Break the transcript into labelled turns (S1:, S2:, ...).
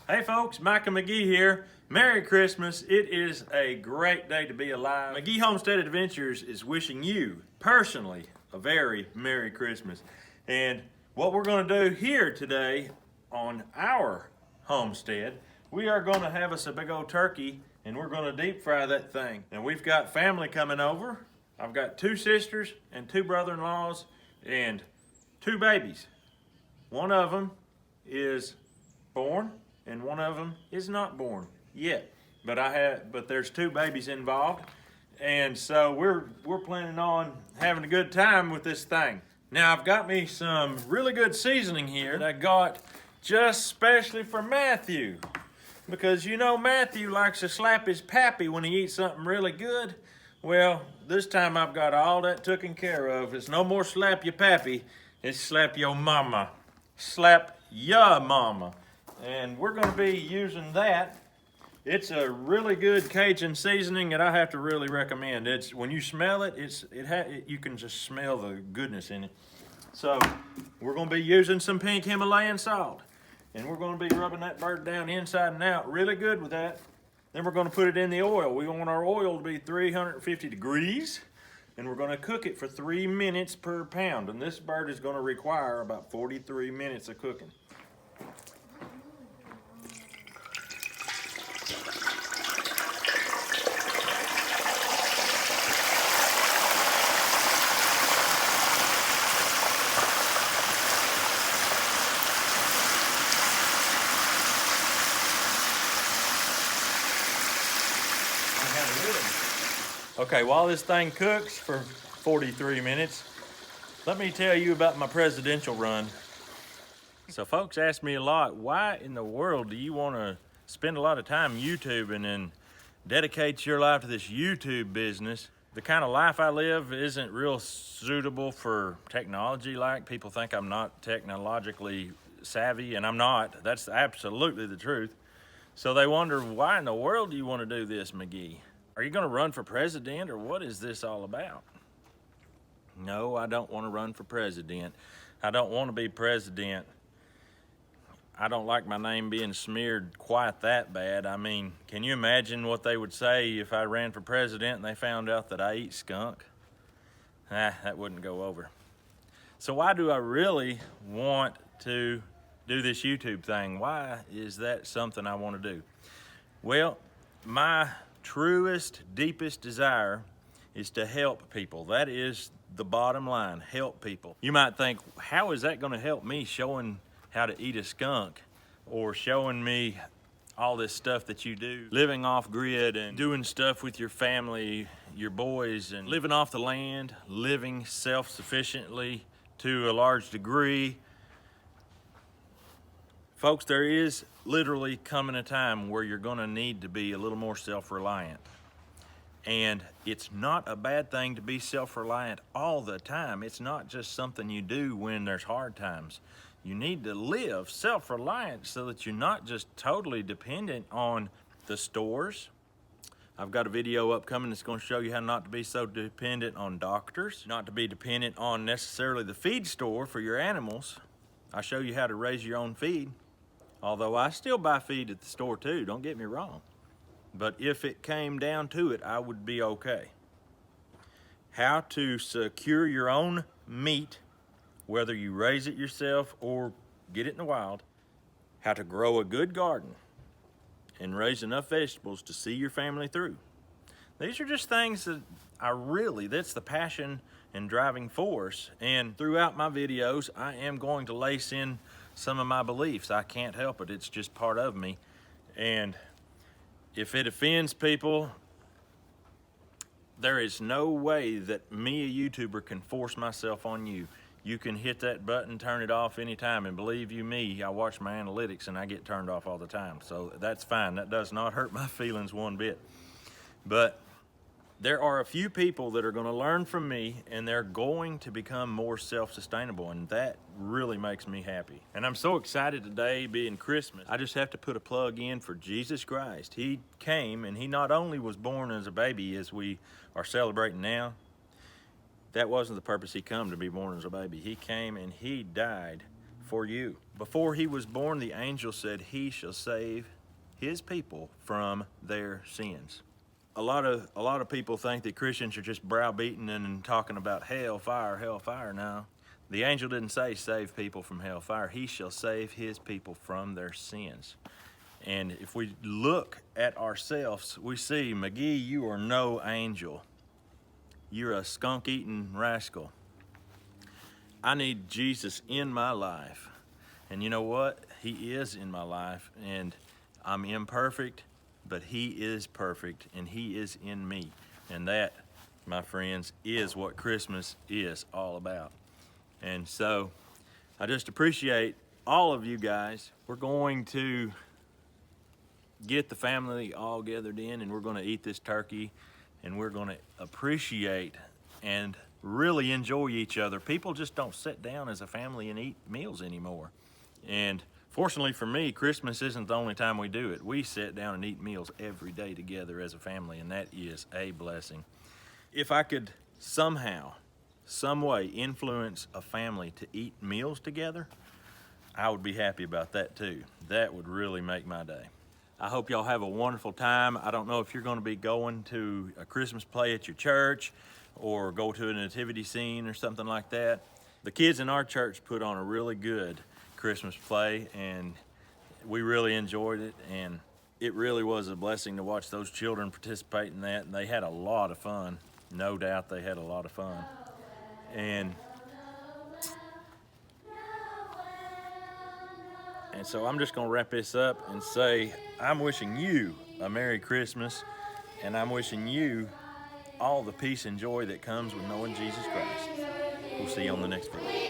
S1: Hey folks, Mike and McGee here. Merry Christmas. It is a great day to be alive. McGie Homestead Adventures is wishing you, personally, a very Merry Christmas. And what we're going to do here today on our homestead, we are going to have us a big old turkey and we're going to deep fry that thing. And we've got family coming over. I've got 2 sisters and 2 brother-in-laws and 2 babies. One of them is born and one of them is not born yet. But there's 2 babies involved, and so we're planning on having a good time with this thing. Now I've got me some really good seasoning here that I got just specially for Matthew, because you know Matthew likes to slap his pappy when he eats something really good. Well, this time I've got all that taken care of. It's no more slap your pappy, it's slap your mama. Slap ya mama. And we're going to be using that. It's a really good Cajun seasoning that I have to really recommend. It's when you smell it, you can just smell the goodness in it. So we're going to be using some pink Himalayan salt, and we're going to be rubbing that bird down inside and out really good with that. Then we're going to put it in the oil. We want our oil to be 350 degrees, and we're going to cook it for 3 minutes per pound. And this bird is going to require about 43 minutes of cooking. Okay, while this thing cooks for 43 minutes, let me tell you about my presidential run. So folks ask me a lot, why in the world do you want to spend a lot of time YouTubing and dedicate your life to this YouTube business? The kind of life I live isn't real suitable for technology. Like, people think I'm not technologically savvy, and I'm not. That's absolutely the truth. So they wonder, why in the world do you want to do this, McGee? Are you going to run for president, or what is this all about? No, I don't want to run for president. I don't want to be president. I don't like my name being smeared quite that bad. I mean, can you imagine what they would say if I ran for president and they found out that I eat skunk? That wouldn't go over. So why do I really want to do this YouTube thing? Why is that something I want to do? Well, my truest, deepest desire is to help people. That is the bottom line, help people. You might think, how is that going to help me, showing how to eat a skunk or showing me all this stuff that you do, living off grid and doing stuff with your family, your boys, and living off the land, living self-sufficiently to a large degree. Folks, there is literally coming a time where you're going to need to be a little more self-reliant. And it's not a bad thing to be self-reliant all the time. It's not just something you do when there's hard times. You need to live self-reliant so that you're not just totally dependent on the stores. I've got a video upcoming that's going to show you how not to be so dependent on doctors, not to be dependent on necessarily the feed store for your animals. I show you how to raise your own feed. Although I still buy feed at the store too, don't get me wrong. But if it came down to it, I would be okay. How to secure your own meat, whether you raise it yourself or get it in the wild. How to grow a good garden and raise enough vegetables to see your family through. These are just things that that's the passion and driving force. And throughout my videos, I am going to lace in some of my beliefs. I can't help it. It's just part of me. And if it offends people, there is no way that me, a YouTuber, can force myself on you. You can hit that button, turn it off anytime, and believe you me, I watch my analytics and I get turned off all the time. So that's fine. That does not hurt my feelings one bit. But there are a few people that are going to learn from me, and they're going to become more self-sustainable, and that really makes me happy. And I'm so excited today, being Christmas. I just have to put a plug in for Jesus Christ. He came, and he not only was born as a baby, as we are celebrating now. That wasn't the purpose he come, to be born as a baby. He came and he died for you. Before he was born, the angel said, he shall save his people from their sins. A lot of people think that Christians are just browbeating and talking about hellfire, hellfire. Now, the angel didn't say save people from hellfire. He shall save his people from their sins. And if we look at ourselves, we see, McGee, you are no angel. You're a skunk-eating rascal. I need Jesus in my life. And you know what? He is in my life. And I'm imperfect, but he is perfect, and he is in me. And that, my friends, is what Christmas is all about. And so I just appreciate all of you guys. We're going to get the family all gathered in, and we're going to eat this turkey, and we're going to appreciate and really enjoy each other. People just don't sit down as a family and eat meals anymore. And fortunately for me, Christmas isn't the only time we do it. We sit down and eat meals every day together as a family, and that is a blessing. If I could somehow, some way influence a family to eat meals together, I would be happy about that too. That would really make my day. I hope y'all have a wonderful time. I don't know if you're going to be going to a Christmas play at your church or go to a nativity scene or something like that. The kids in our church put on a really good Christmas play, and we really enjoyed it, and it really was a blessing to watch those children participate in that, and they had a lot of fun. No doubt they had a lot of fun. And so I'm just going to wrap this up and say I'm wishing you a Merry Christmas, and I'm wishing you all the peace and joy that comes with knowing Jesus Christ. We'll see you on the next video.